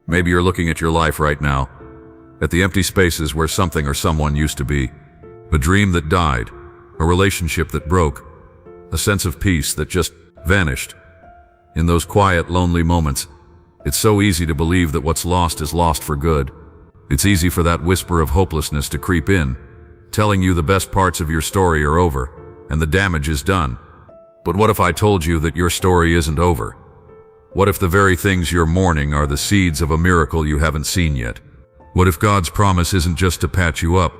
Maybe you're looking at your life right now, at the empty spaces where something or someone used to be. A dream that died, a relationship that broke, a sense of peace that just vanished. In those quiet, lonely moments, it's so easy to believe that what's lost is lost for good. It's easy for that whisper of hopelessness to creep in, telling you the best parts of your story are over, and the damage is done. But what if I told you that your story isn't over? What if the very things you're mourning are the seeds of a miracle you haven't seen yet? What if God's promise isn't just to patch you up,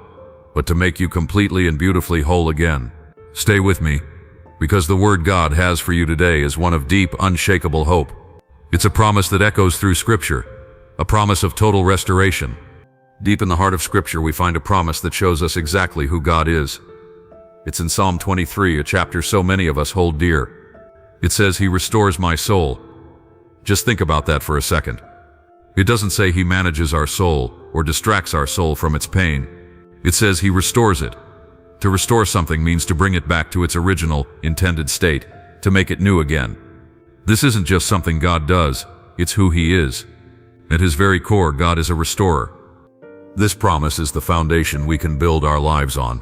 but to make you completely and beautifully whole again? Stay with me, because the word God has for you today is one of deep, unshakable hope. It's a promise that echoes through Scripture, a promise of total restoration. Deep in the heart of Scripture, we find a promise that shows us exactly who God is. It's in Psalm 23, a chapter so many of us hold dear. It says, "He restores my soul." Just think about that for a second. It doesn't say He manages our soul or distracts our soul from its pain. It says He restores it. To restore something means to bring it back to its original, intended state, to make it new again. This isn't just something God does, it's who He is. At His very core, God is a restorer. This promise is the foundation we can build our lives on.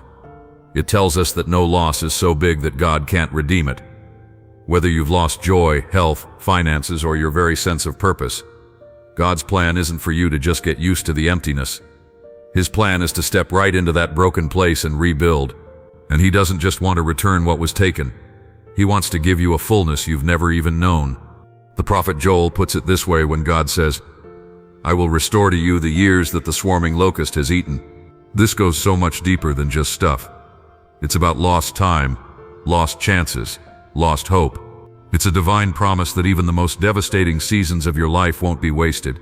It tells us that no loss is so big that God can't redeem it. Whether you've lost joy, health, finances, or your very sense of purpose, God's plan isn't for you to just get used to the emptiness. His plan is to step right into that broken place and rebuild. And He doesn't just want to return what was taken. He wants to give you a fullness you've never even known. The prophet Joel puts it this way when God says, "I will restore to you the years that the swarming locust has eaten." This goes so much deeper than just stuff. It's about lost time, lost chances, lost hope. It's a divine promise that even the most devastating seasons of your life won't be wasted.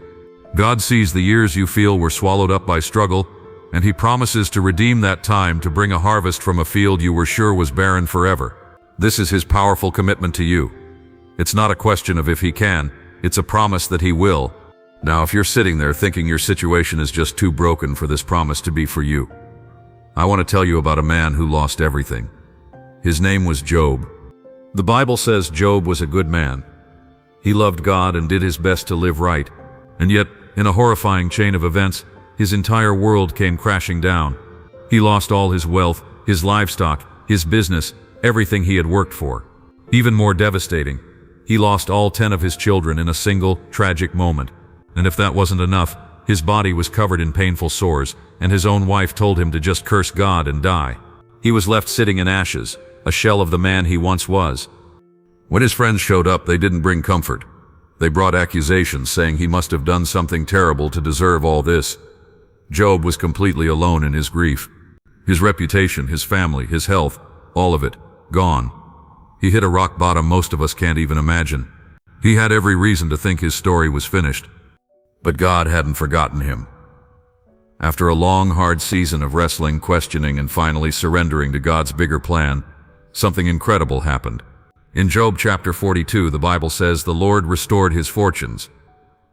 God sees the years you feel were swallowed up by struggle, and He promises to redeem that time to bring a harvest from a field you were sure was barren forever. This is His powerful commitment to you. It's not a question of if He can, it's a promise that He will. Now, if you're sitting there thinking your situation is just too broken for this promise to be for you, I want to tell you about a man who lost everything. His name was Job. The Bible says Job was a good man. He loved God and did his best to live right. And yet, in a horrifying chain of events, his entire world came crashing down. He lost all his wealth, his livestock, his business, everything he had worked for. Even more devastating, he lost all 10 of his children in a single, tragic moment. And if that wasn't enough, his body was covered in painful sores, and his own wife told him to just curse God and die. He was left sitting in ashes, a shell of the man he once was. When his friends showed up, they didn't bring comfort. They brought accusations saying he must have done something terrible to deserve all this. Job was completely alone in his grief. His reputation, his family, his health, all of it, gone. He hit a rock bottom most of us can't even imagine. He had every reason to think his story was finished. But God hadn't forgotten him. After a long, hard season of wrestling, questioning, and finally surrendering to God's bigger plan, something incredible happened. In Job chapter 42, the Bible says the Lord restored his fortunes.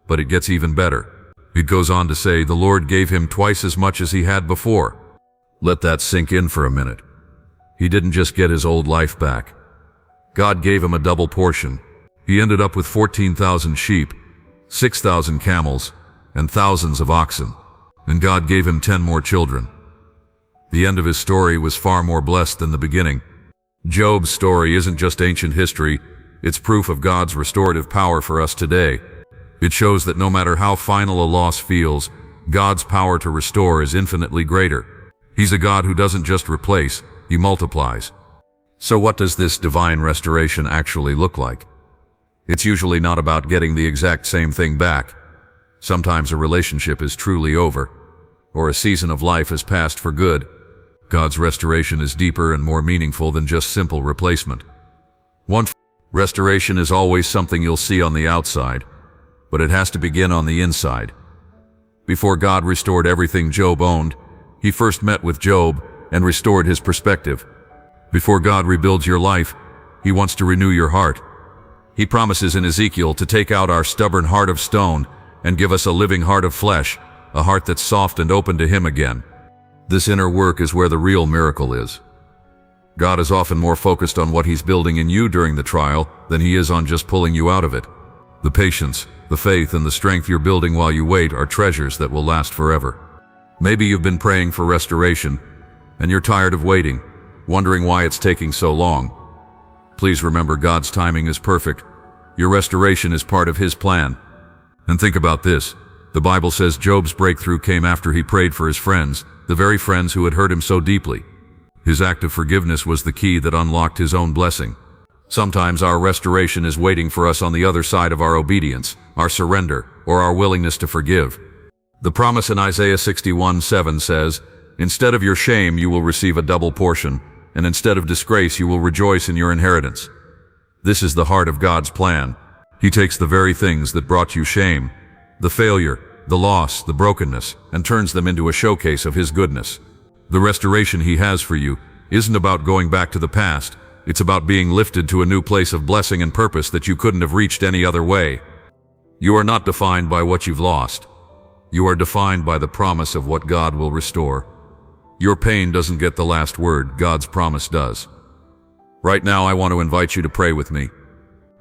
But it gets even better. It goes on to say the Lord gave him twice as much as he had before. Let that sink in for a minute. He didn't just get his old life back. God gave him a double portion. He ended up with 14,000 sheep, 6,000 camels, and thousands of oxen. And God gave him 10 more children. The end of his story was far more blessed than the beginning. Job's story isn't just ancient history, it's proof of God's restorative power for us today. It shows that no matter how final a loss feels, God's power to restore is infinitely greater. He's a God who doesn't just replace, He multiplies. So what does this divine restoration actually look like? It's usually not about getting the exact same thing back. Sometimes a relationship is truly over, or a season of life has passed for good. God's restoration is deeper and more meaningful than just simple replacement. Restoration is always something you'll see on the outside, but it has to begin on the inside. Before God restored everything Job owned, He first met with Job and restored his perspective. Before God rebuilds your life, He wants to renew your heart. He promises in Ezekiel to take out our stubborn heart of stone and give us a living heart of flesh, a heart that's soft and open to Him again. This inner work is where the real miracle is. God is often more focused on what He's building in you during the trial than He is on just pulling you out of it. The patience, the faith, and the strength you're building while you wait are treasures that will last forever. Maybe you've been praying for restoration, and you're tired of waiting, wondering why it's taking so long. Please remember, God's timing is perfect. Your restoration is part of His plan. And think about this. The Bible says Job's breakthrough came after he prayed for his friends, the very friends who had hurt him so deeply. His act of forgiveness was the key that unlocked his own blessing. Sometimes our restoration is waiting for us on the other side of our obedience, our surrender, or our willingness to forgive. The promise in Isaiah 61:7 says, "Instead of your shame you will receive a double portion, and instead of disgrace you will rejoice in your inheritance." This is the heart of God's plan. He takes the very things that brought you shame, the failure, the loss, the brokenness, and turns them into a showcase of His goodness. The restoration He has for you isn't about going back to the past. It's about being lifted to a new place of blessing and purpose that you couldn't have reached any other way. You are not defined by what you've lost. You are defined by the promise of what God will restore. Your pain doesn't get the last word, God's promise does. Right now, I want to invite you to pray with me.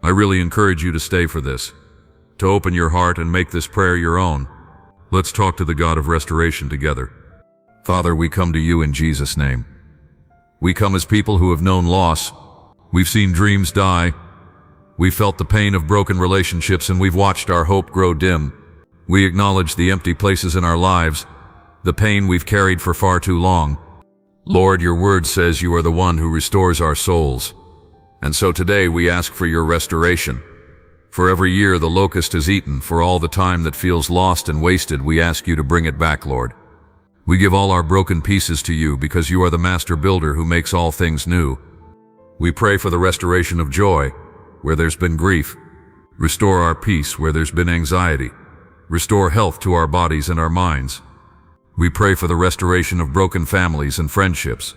I really encourage you to stay for this, to open your heart and make this prayer your own. Let's talk to the God of restoration together. Father, we come to you in Jesus' name. We come as people who have known loss. We've seen dreams die. We've felt the pain of broken relationships, and we've watched our hope grow dim. We acknowledge the empty places in our lives, the pain we've carried for far too long. Lord, your word says you are the one who restores our souls. And so today we ask for your restoration. For every year the locust has eaten, for all the time that feels lost and wasted, we ask you to bring it back, Lord. We give all our broken pieces to you because you are the master builder who makes all things new. We pray for the restoration of joy where there's been grief. Restore our peace where there's been anxiety. Restore health to our bodies and our minds. We pray for the restoration of broken families and friendships.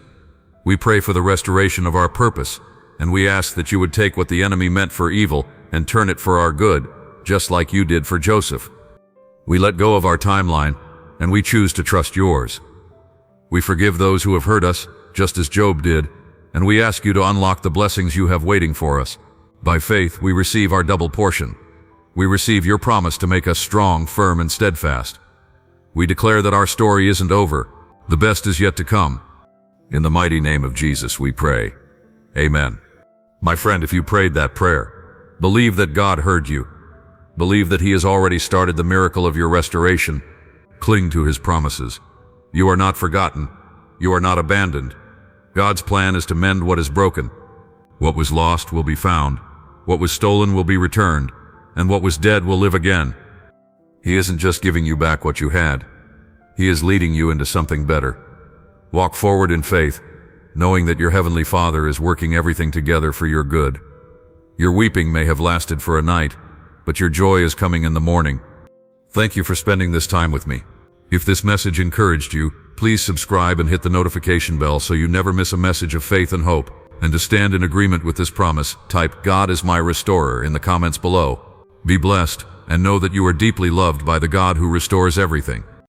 We pray for the restoration of our purpose, and we ask that you would take what the enemy meant for evil and turn it for our good, just like you did for Joseph. We let go of our timeline, and we choose to trust yours. We forgive those who have hurt us, just as Job did, and we ask you to unlock the blessings you have waiting for us. By faith, we receive our double portion. We receive your promise to make us strong, firm, and steadfast. We declare that our story isn't over. The best is yet to come. In the mighty name of Jesus we pray. Amen. My friend, if you prayed that prayer, believe that God heard you. Believe that He has already started the miracle of your restoration. Cling to His promises. You are not forgotten. You are not abandoned. God's plan is to mend what is broken. What was lost will be found. What was stolen will be returned. And what was dead will live again. He isn't just giving you back what you had. He is leading you into something better. Walk forward in faith, knowing that your Heavenly Father is working everything together for your good. Your weeping may have lasted for a night, but your joy is coming in the morning. Thank you for spending this time with me. If this message encouraged you, please subscribe and hit the notification bell so you never miss a message of faith and hope. And to stand in agreement with this promise, type "God is my restorer" in the comments below. Be blessed, and know that you are deeply loved by the God who restores everything.